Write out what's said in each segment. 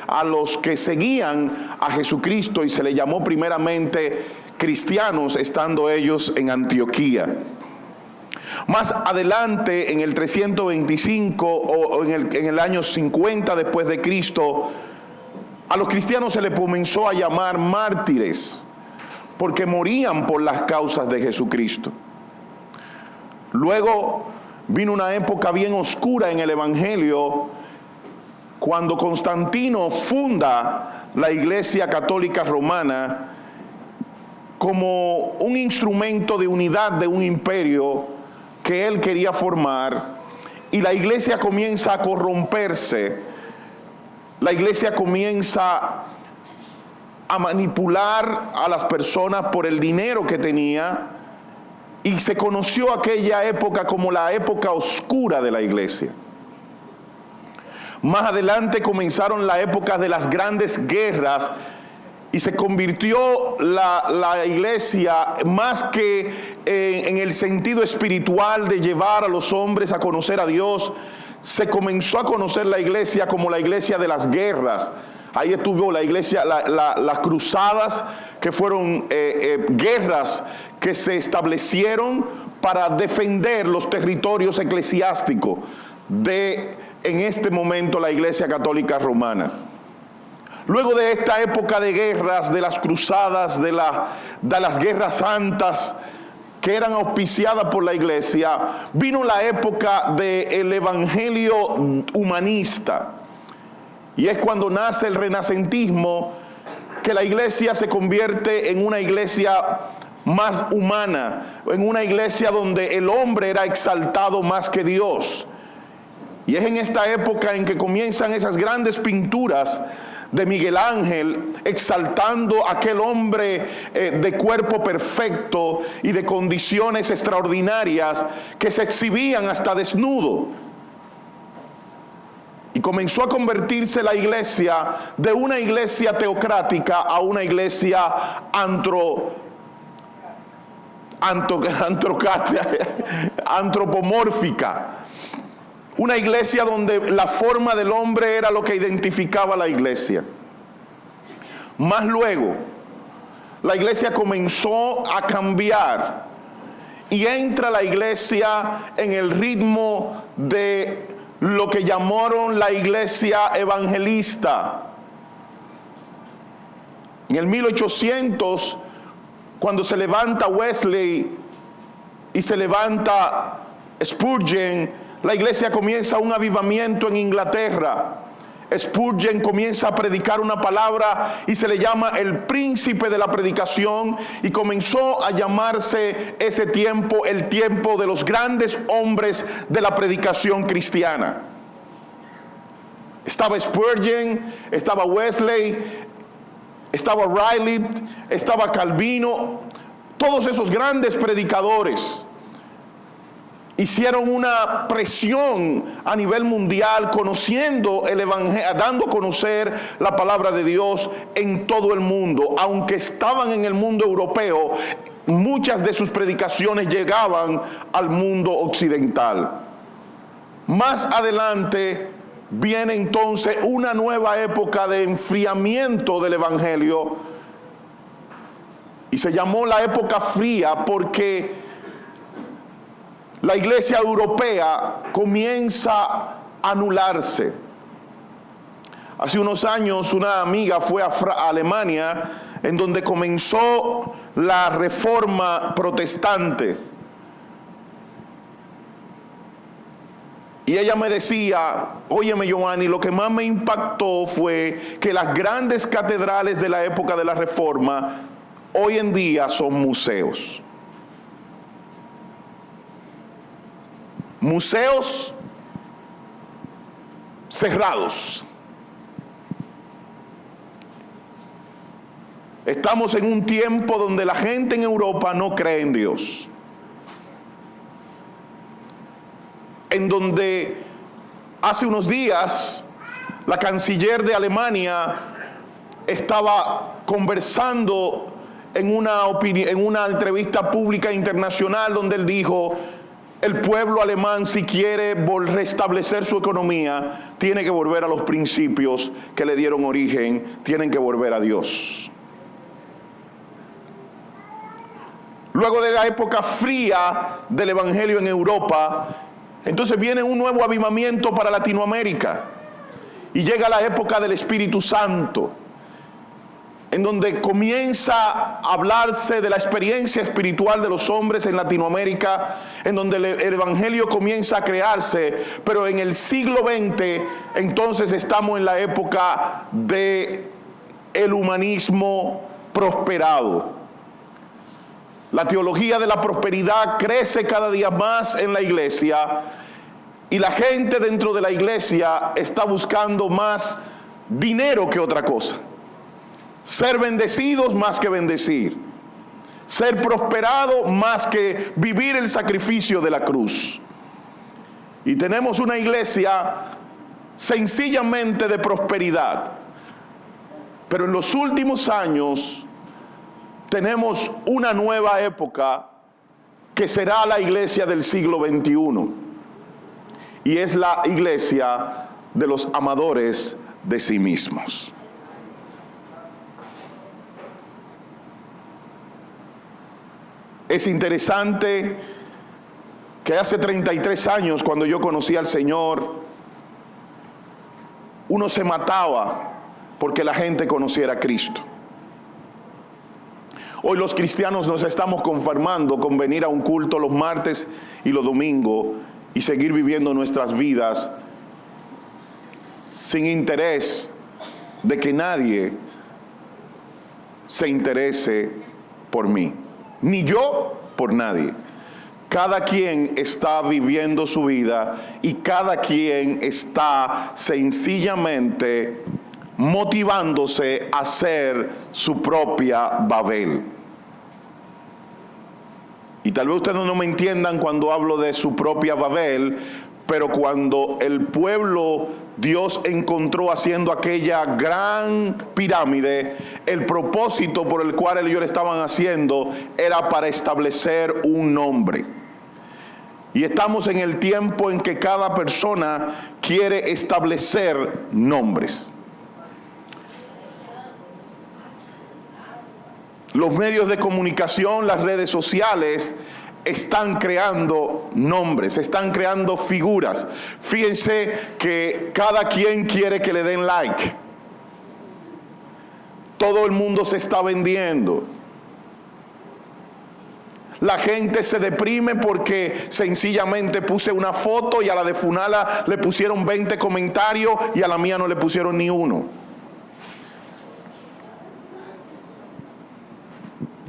a los que seguían a Jesucristo y se le llamó primeramente cristianos, estando ellos en Antioquía. Más adelante, en el 325 o en el año 50 después de Cristo, a los cristianos se les comenzó a llamar mártires, porque morían por las causas de Jesucristo. Luego vino una época bien oscura en el Evangelio, cuando Constantino funda la Iglesia Católica Romana como un instrumento de unidad de un imperio que él quería formar, y la iglesia comienza a corromperse. La iglesia comienza a manipular a las personas por el dinero que tenía, y se conoció aquella época como la época oscura de la iglesia. Más adelante comenzaron la época de las grandes guerras, y se convirtió la iglesia, más que en el sentido espiritual de llevar a los hombres a conocer a Dios, se comenzó a conocer la iglesia como la iglesia de las guerras. Ahí estuvo la iglesia, las cruzadas, que fueron guerras que se establecieron para defender los territorios eclesiásticos de, en este momento, la Iglesia Católica Romana. Luego de esta época de guerras, de las cruzadas, de las guerras santas que eran auspiciadas por la iglesia, vino la época del evangelio humanista. Y es cuando nace el renacentismo, que la iglesia se convierte en una iglesia más humana, en una iglesia donde el hombre era exaltado más que Dios. Y es en esta época en que comienzan esas grandes pinturas de Miguel Ángel, exaltando a aquel hombre de cuerpo perfecto y de condiciones extraordinarias, que se exhibían hasta desnudo. Y comenzó a convertirse la iglesia de una iglesia teocrática a una iglesia antropomórfica. Una iglesia donde la forma del hombre era lo que identificaba a la iglesia. Más luego, la iglesia comenzó a cambiar y entra la iglesia en el ritmo de lo que llamaron la iglesia evangelista. En el 1800, cuando se levanta Wesley y se levanta Spurgeon, la iglesia comienza un avivamiento en Inglaterra. Spurgeon comienza a predicar una palabra y se le llama el príncipe de la predicación, y comenzó a llamarse ese tiempo el tiempo de los grandes hombres de la predicación cristiana. Estaba Spurgeon, estaba Wesley, estaba Riley, estaba Calvino. Todos esos grandes predicadores hicieron una presión a nivel mundial, conociendo el evangelio, dando a conocer la palabra de Dios en todo el mundo. Aunque estaban en el mundo europeo, muchas de sus predicaciones llegaban al mundo occidental. Más adelante viene entonces una nueva época de enfriamiento del evangelio, y se llamó la época fría porque la iglesia europea comienza a anularse. Hace unos años una amiga fue a Alemania, en donde comenzó la reforma protestante. Y ella me decía: óyeme, Giovanni, lo que más me impactó fue que las grandes catedrales de la época de la reforma hoy en día son museos. Museos cerrados. Estamos en un tiempo donde la gente en Europa no cree en Dios. En donde hace unos días la canciller de Alemania estaba conversando en una entrevista pública internacional, donde él dijo El pueblo alemán, si quiere restablecer su economía, tiene que volver a los principios que le dieron origen, tienen que volver a Dios. Luego de la época fría del evangelio en Europa, entonces viene un nuevo avivamiento para Latinoamérica y llega la época del Espíritu Santo, en donde comienza a hablarse de la experiencia espiritual de los hombres en Latinoamérica, en donde el evangelio comienza a crearse, pero en el siglo XX, entonces estamos en la época de el humanismo prosperado. La teología de la prosperidad crece cada día más en la iglesia, y la gente dentro de la iglesia está buscando más dinero que otra cosa. Ser bendecidos más que bendecir. Ser prosperado más que vivir el sacrificio de la cruz. Y tenemos una iglesia sencillamente de prosperidad. Pero en los últimos años tenemos una nueva época que será la iglesia del siglo XXI. Y es la iglesia de los amadores de sí mismos. Es interesante que hace 33 años, cuando yo conocí al Señor, uno se mataba porque la gente conociera a Cristo. Hoy los cristianos nos estamos conformando con venir a un culto los martes y los domingos y seguir viviendo nuestras vidas sin interés de que nadie se interese por mí. Ni yo por nadie. Cada quien está viviendo su vida y cada quien está sencillamente motivándose a hacer su propia Babel. Y tal vez ustedes no me entiendan cuando hablo de su propia Babel, pero cuando el pueblo Dios encontró haciendo aquella gran pirámide, el propósito por el cual ellos lo estaban haciendo era para establecer un nombre. Y estamos en el tiempo en que cada persona quiere establecer nombres. Los medios de comunicación, las redes sociales, están creando nombres, están creando figuras. Fíjense que cada quien quiere que le den like. Todo el mundo se está vendiendo. La gente se deprime porque sencillamente puse una foto y a la de Funala le pusieron 20 comentarios y a la mía no le pusieron ni uno.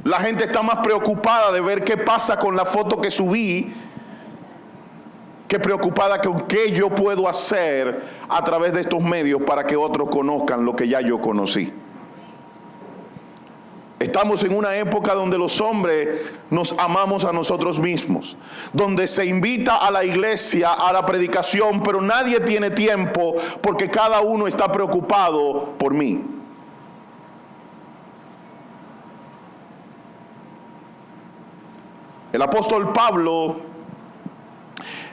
La gente está más preocupada de ver qué pasa con la foto que subí que preocupada con qué yo puedo hacer a través de estos medios para que otros conozcan lo que ya yo conocí. Estamos en una época donde los hombres nos amamos a nosotros mismos, donde se invita a la iglesia, a la predicación, pero nadie tiene tiempo porque cada uno está preocupado por mí. El apóstol Pablo,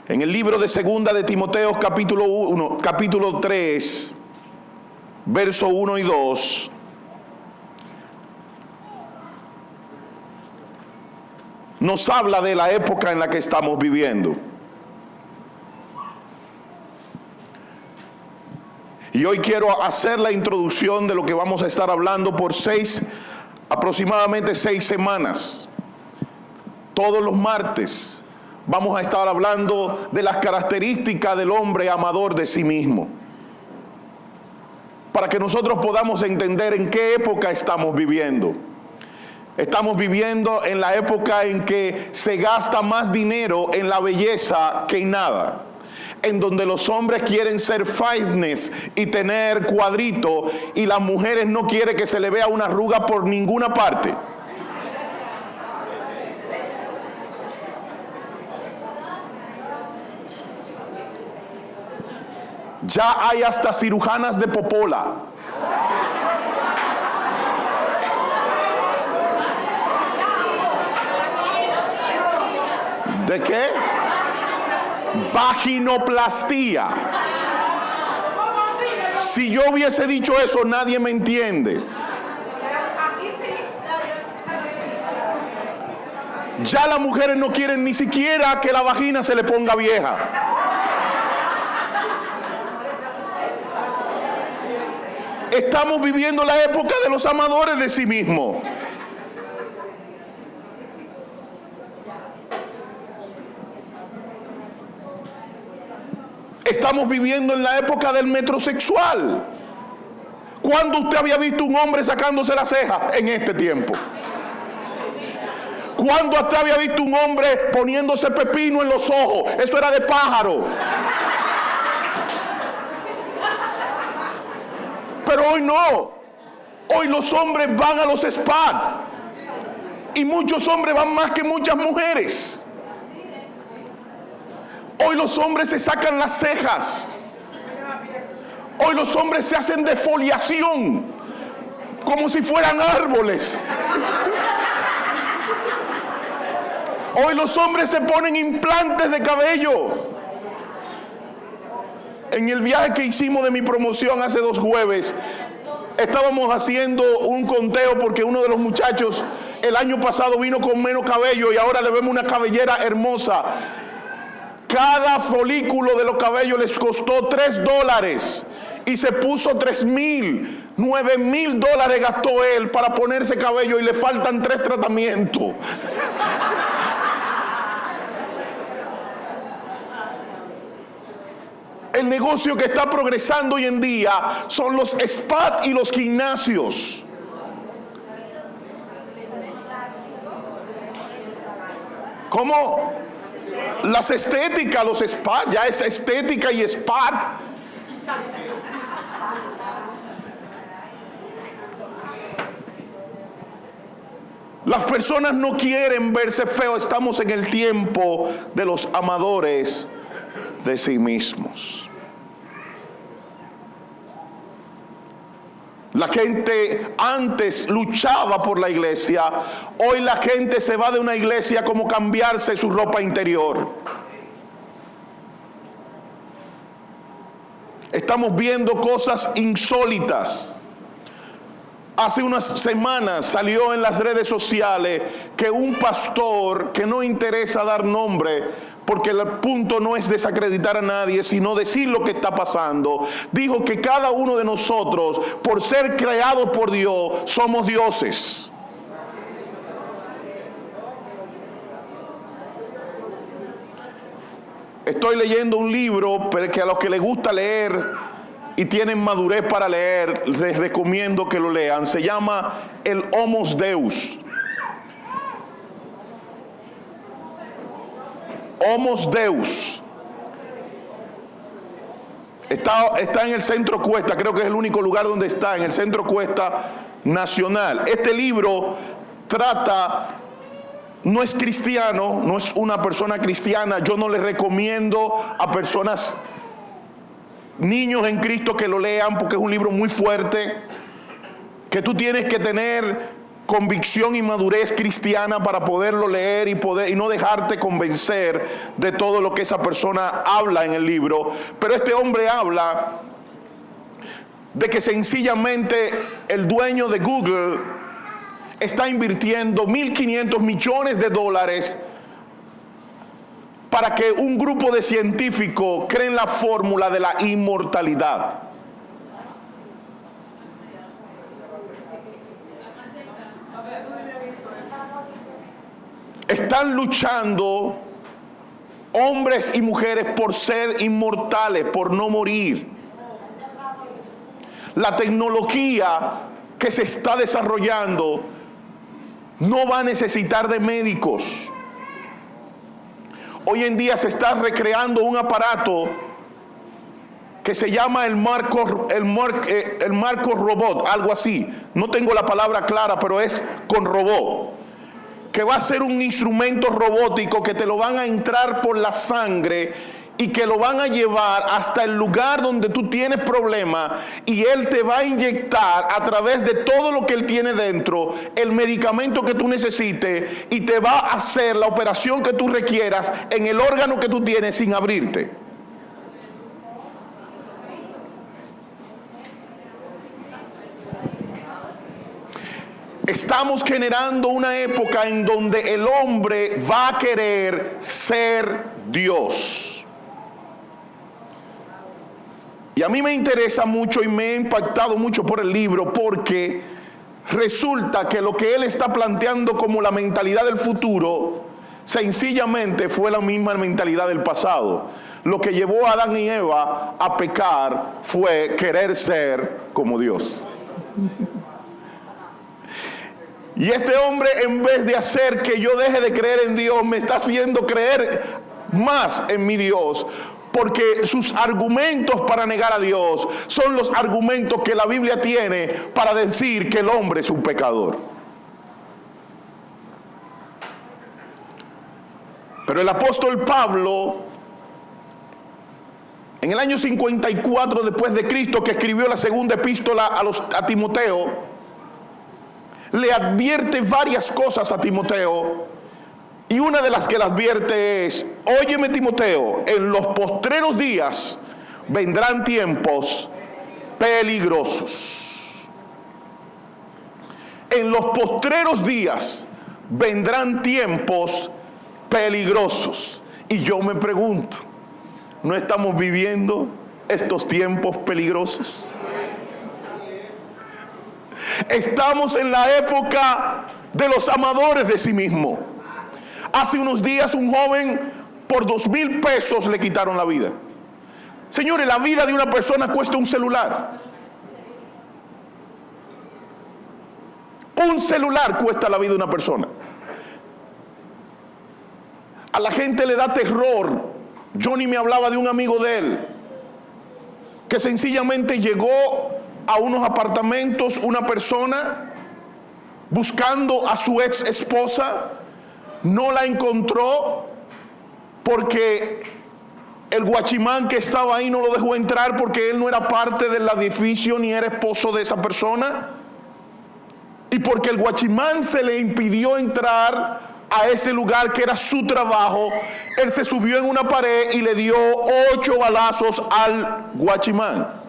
en el libro de Segunda de Timoteo, capítulo 3, verso 1 y 2, nos habla de la época en la que estamos viviendo. Y hoy quiero hacer la introducción de lo que vamos a estar hablando por aproximadamente 6 semanas. Todos los martes vamos a estar hablando de las características del hombre amador de sí mismo, para que nosotros podamos entender en qué época estamos viviendo. Estamos viviendo en la época en que se gasta más dinero en la belleza que en nada, en donde los hombres quieren ser fitness y tener cuadrito, y las mujeres no quieren que se le vea una arruga por ninguna parte. Ya hay hasta cirujanas de popola. ¿De qué? Vaginoplastia. Si yo hubiese dicho eso, nadie me entiende. Ya las mujeres no quieren ni siquiera que la vagina se le ponga vieja. Estamos viviendo la época de los amadores de sí mismos. Estamos viviendo en la época del metrosexual. ¿Cuándo usted había visto un hombre sacándose la ceja? En este tiempo. ¿Cuándo usted había visto un hombre poniéndose pepino en los ojos? Eso era de pájaro. Pero hoy no. Hoy los hombres van a los spas. Y muchos hombres van más que muchas mujeres. Hoy los hombres se sacan las cejas. Hoy los hombres se hacen defoliación como si fueran árboles. Hoy los hombres se ponen implantes de cabello. En el viaje que hicimos de mi promoción hace 2 jueves, estábamos haciendo un conteo porque uno de los muchachos el año pasado vino con menos cabello y ahora le vemos una cabellera hermosa. Cada folículo de los cabellos les costó $3 y se puso $3,000. $9,000 gastó él para ponerse cabello y le faltan 3 tratamientos. El negocio que está progresando hoy en día son los spas y los gimnasios. ¿Cómo? Las estéticas, los spas, ya es estética y spa. Las personas no quieren verse feos. Estamos en el tiempo de los amadores de sí mismos. La gente antes luchaba por la iglesia. Hoy la gente se va de una iglesia como cambiarse su ropa interior. Estamos viendo cosas insólitas. Hace unas semanas salió en las redes sociales que un pastor, que no interesa dar nombre, porque el punto no es desacreditar a nadie, sino decir lo que está pasando, dijo que cada uno de nosotros, por ser creados por Dios, somos dioses. Estoy leyendo un libro, pero que a los que les gusta leer y tienen madurez para leer, les recomiendo que lo lean. Se llama El Homos Deus. Homos Deus. Está en el Centro Cuesta, creo que es el único lugar donde está, en el Centro Cuesta Nacional. Este libro trata, no es cristiano, no es una persona cristiana. Yo no le recomiendo a personas, niños en Cristo, que lo lean, porque es un libro muy fuerte, que tú tienes que tener convicción y madurez cristiana para poderlo leer y no dejarte convencer de todo lo que esa persona habla en el libro. Pero este hombre habla de que sencillamente el dueño de Google está invirtiendo $1.500 millones para que un grupo de científicos creen la fórmula de la inmortalidad. Están luchando hombres y mujeres por ser inmortales, por no morir. La tecnología que se está desarrollando no va a necesitar de médicos. Hoy en día se está recreando un aparato que se llama el marco robot, algo así. No tengo la palabra clara, pero es con robot. Que va a ser un instrumento robótico que te lo van a entrar por la sangre y que lo van a llevar hasta el lugar donde tú tienes problemas, y Él te va a inyectar a través de todo lo que Él tiene dentro el medicamento que tú necesites, y te va a hacer la operación que tú requieras en el órgano que tú tienes sin abrirte. Estamos generando una época en donde el hombre va a querer ser Dios. Y a mí me interesa mucho y me ha impactado mucho por el libro, porque resulta que lo que él está planteando como la mentalidad del futuro, sencillamente fue la misma mentalidad del pasado. Lo que llevó a Adán y Eva a pecar fue querer ser como Dios. Y este hombre, en vez de hacer que yo deje de creer en Dios, me está haciendo creer más en mi Dios, porque sus argumentos para negar a Dios son los argumentos que la Biblia tiene para decir que el hombre es un pecador. Pero el apóstol Pablo, en el año 54 después de Cristo, que escribió la segunda epístola a Timoteo, le advierte varias cosas a Timoteo. Y una de las que le advierte es: óyeme, Timoteo, en los postreros días vendrán tiempos peligrosos. En los postreros días vendrán tiempos peligrosos. Y yo me pregunto, ¿no estamos viviendo estos tiempos peligrosos? Estamos en la época de los amadores de sí mismo. Hace unos días un joven por 2,000 pesos le quitaron la vida. Señores, la vida de una persona cuesta un celular. Un celular cuesta la vida de una persona. A la gente le da terror. Johnny me hablaba de un amigo de él que sencillamente llegó a unos apartamentos, una persona buscando a su ex esposa, no la encontró porque el guachimán que estaba ahí no lo dejó entrar, porque él no era parte del edificio ni era esposo de esa persona, y porque el guachimán se le impidió entrar a ese lugar que era su trabajo. Él se subió en una pared y le dio 8 balazos al guachimán.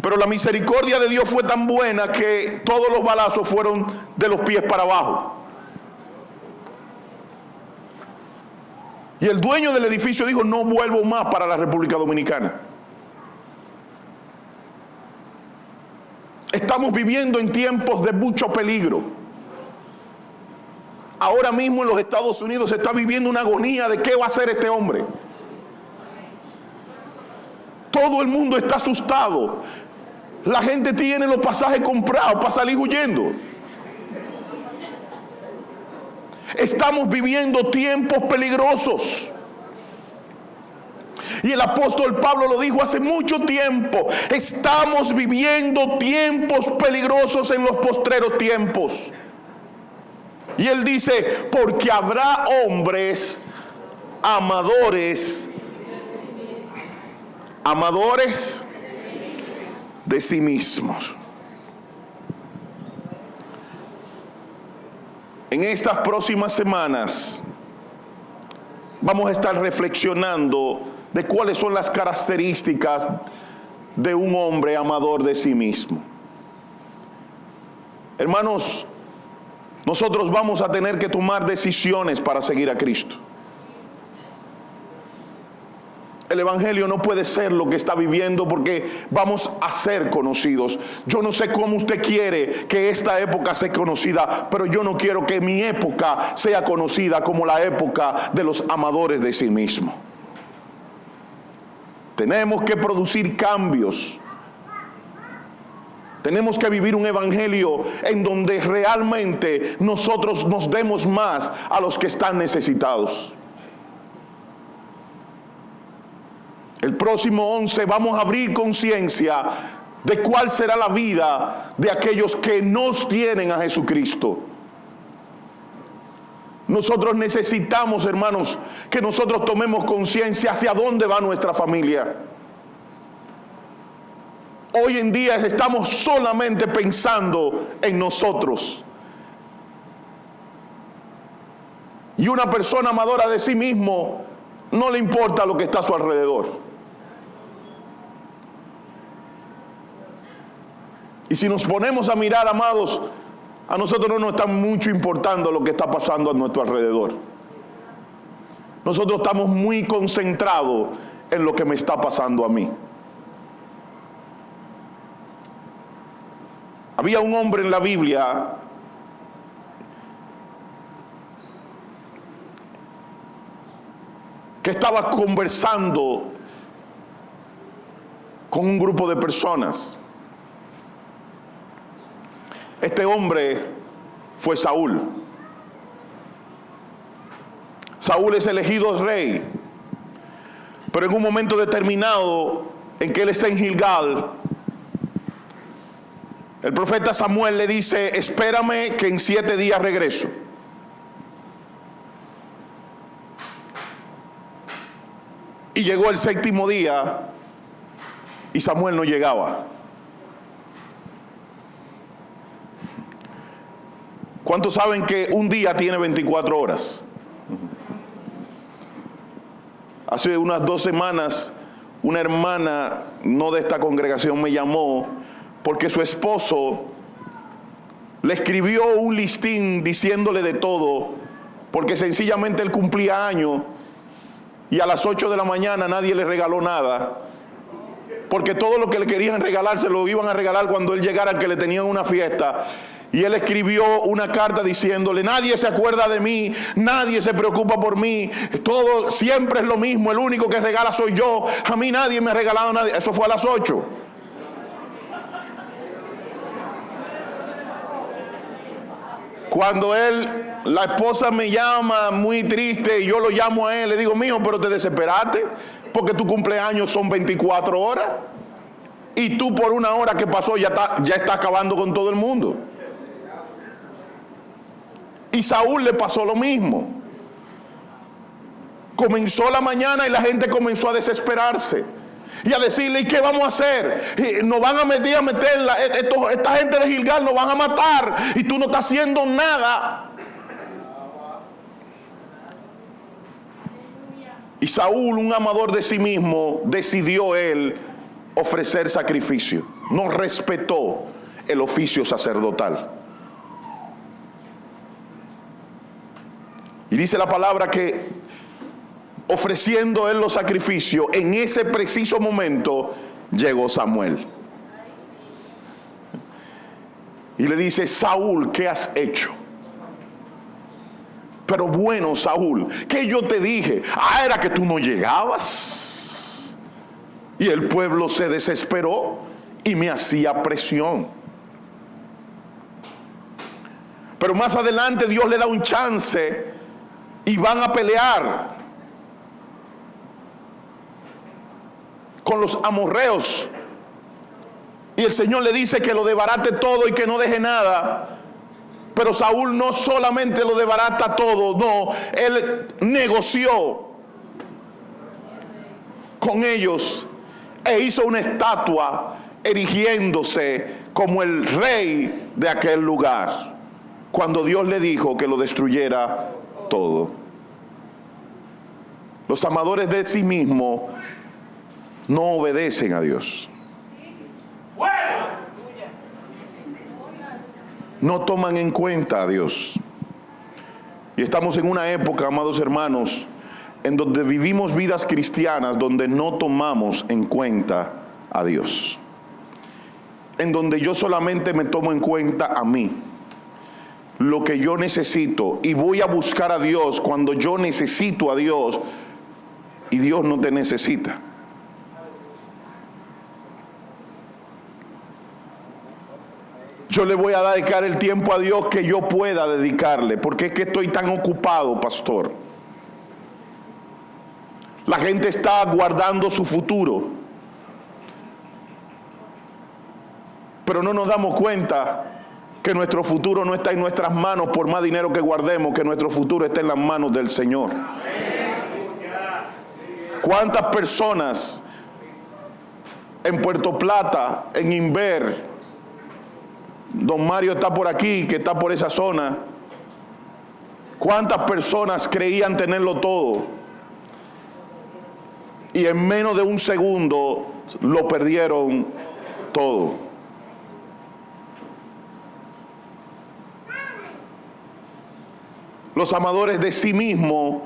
Pero la misericordia de Dios fue tan buena que todos los balazos fueron de los pies para abajo. Y el dueño del edificio dijo: no vuelvo más para la República Dominicana. Estamos viviendo en tiempos de mucho peligro. Ahora mismo en los Estados Unidos se está viviendo una agonía de qué va a hacer este hombre. Todo el mundo está asustado. La gente tiene los pasajes comprados para salir huyendo. Estamos viviendo tiempos peligrosos. Y el apóstol Pablo lo dijo hace mucho tiempo: estamos viviendo tiempos peligrosos en los postreros tiempos. Y él dice: porque habrá hombres amadores de sí mismos. En estas próximas semanas vamos a estar reflexionando de cuáles son las características de un hombre amador de sí mismo. Hermanos, nosotros vamos a tener que tomar decisiones para seguir a Cristo. El evangelio no puede ser lo que está viviendo, porque vamos a ser conocidos. Yo no sé cómo usted quiere que esta época sea conocida, pero yo no quiero que mi época sea conocida como la época de los amadores de sí mismo. Tenemos que producir cambios. Tenemos que vivir un evangelio en donde realmente nosotros nos demos más a los que están necesitados. El próximo 11 vamos a abrir conciencia de cuál será la vida de aquellos que no tienen a Jesucristo. Nosotros necesitamos, hermanos, que nosotros tomemos conciencia hacia dónde va nuestra familia. Hoy en día estamos solamente pensando en nosotros. Y una persona amadora de sí mismo no le importa lo que está a su alrededor. Y si nos ponemos a mirar, amados, a nosotros no nos está mucho importando lo que está pasando a nuestro alrededor. Nosotros estamos muy concentrados en lo que me está pasando a mí. Había un hombre en la Biblia que estaba conversando con un grupo de personas. Este hombre fue Saúl. Saúl es elegido rey, pero en un momento determinado en que él está en Gilgal, el profeta Samuel le dice: espérame que en 7 días regreso. Y llegó el 7º día y Samuel no llegaba. ¿Cuántos saben que un día tiene 24 horas? Hace unas 2 semanas, una hermana no de esta congregación me llamó porque su esposo le escribió un listín diciéndole de todo, porque sencillamente él cumplía años y a las 8 de la mañana nadie le regaló nada, porque todo lo que le querían regalar se lo iban a regalar cuando él llegara, que le tenían una fiesta. Y él escribió una carta diciéndole: nadie se acuerda de mí, nadie se preocupa por mí, todo siempre es lo mismo, el único que regala soy yo, a mí nadie me ha regalado nada. Eso fue a las 8. Cuando la esposa me llama muy triste y yo lo llamo a él, le digo: mijo, pero te desesperaste porque tu cumpleaños son 24 horas y tú por 1 hora que pasó ya está acabando con todo el mundo. Y Saúl le pasó lo mismo. Comenzó la mañana y la gente comenzó a desesperarse y a decirle: ¿y qué vamos a hacer? Nos van a meter esta gente de Gilgal nos van a matar y tú no estás haciendo nada. Y Saúl, un amador de sí mismo, decidió él ofrecer sacrificio. No respetó el oficio sacerdotal. Y dice la palabra que ofreciendo él los sacrificios, en ese preciso momento llegó Samuel. Y le dice: Saúl, ¿qué has hecho? Pero bueno, Saúl, ¿qué yo te dije? Era que tú no llegabas. Y el pueblo se desesperó y me hacía presión. Pero más adelante Dios le da un chance y van a pelear con los amorreos. Y el Señor le dice que lo desbarate todo y que no deje nada. Pero Saúl no solamente lo desbarata todo, no, él negoció con ellos e hizo una estatua erigiéndose como el rey de aquel lugar, cuando Dios le dijo que lo destruyera todo. Los amadores de sí mismos no obedecen a Dios. No toman en cuenta a Dios. Y estamos en una época, amados hermanos, en donde vivimos vidas cristianas donde no tomamos en cuenta a Dios. En donde yo solamente me tomo en cuenta a mí, lo que yo necesito, y voy a buscar a Dios cuando yo necesito a Dios y Dios no te necesita. Yo le voy a dedicar el tiempo a Dios que yo pueda dedicarle, porque es que estoy tan ocupado, pastor. La gente está guardando su futuro, pero no nos damos cuenta que nuestro futuro no está en nuestras manos por más dinero que guardemos, que nuestro futuro está en las manos del Señor. ¿Cuántas personas en Puerto Plata, en Inver, don Mario está por aquí, que está por esa zona, cuántas personas creían tenerlo todo y en menos de un segundo lo perdieron todo? Los amadores de sí mismos,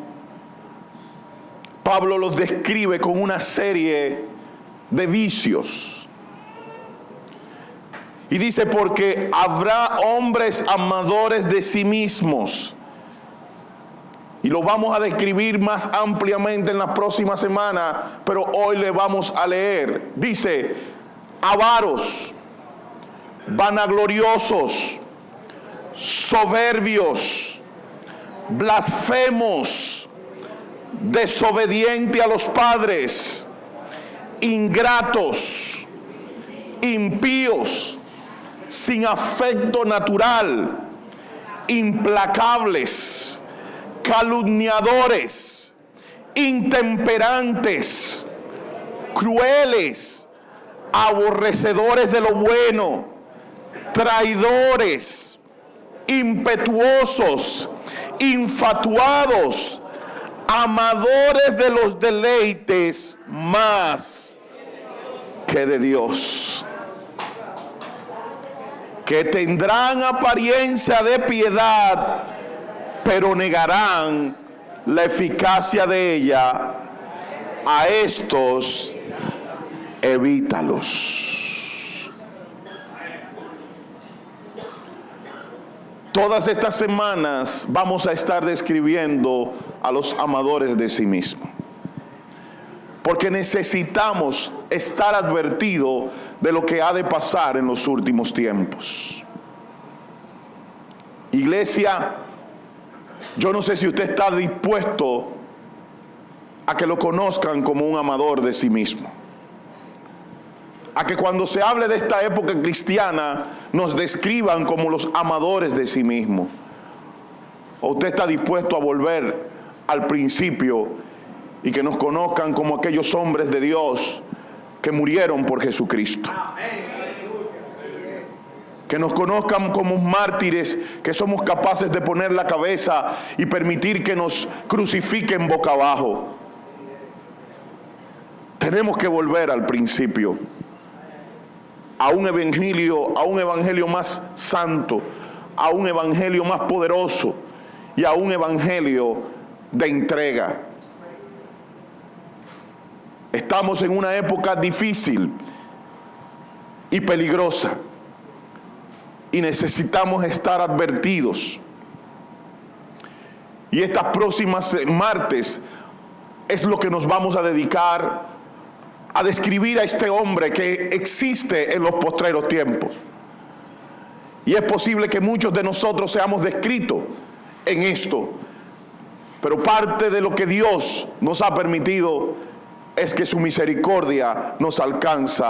Pablo los describe con una serie de vicios. Y dice, porque habrá hombres amadores de sí mismos. Y lo vamos a describir más ampliamente en la próxima semana, pero hoy le vamos a leer. Dice, avaros, vanagloriosos, soberbios, blasfemos, desobedientes a los padres, ingratos, impíos, sin afecto natural, implacables, calumniadores, intemperantes, crueles, aborrecedores de lo bueno, traidores, impetuosos, infatuados, amadores de los deleites más que de Dios, que tendrán apariencia de piedad, pero negarán la eficacia de ella. A estos evítalos. Todas estas semanas vamos a estar describiendo a los amadores de sí mismos, porque necesitamos estar advertidos de lo que ha de pasar en los últimos tiempos. Iglesia, yo no sé si usted está dispuesto a que lo conozcan como un amador de sí mismo, a que cuando se hable de esta época cristiana nos describan como los amadores de sí mismo. ¿O usted está dispuesto a volver al principio y que nos conozcan como aquellos hombres de Dios que murieron por Jesucristo? Que nos conozcan como mártires, que somos capaces de poner la cabeza y permitir que nos crucifiquen boca abajo. Tenemos que volver al principio, a un evangelio más santo, a un evangelio más poderoso y a un evangelio de entrega. Estamos en una época difícil y peligrosa y necesitamos estar advertidos. Y estas próximas martes es lo que nos vamos a dedicar a describir a este hombre que existe en los postreros tiempos. Y es posible que muchos de nosotros seamos descritos en esto, pero parte de lo que Dios nos ha permitido es que su misericordia nos alcanza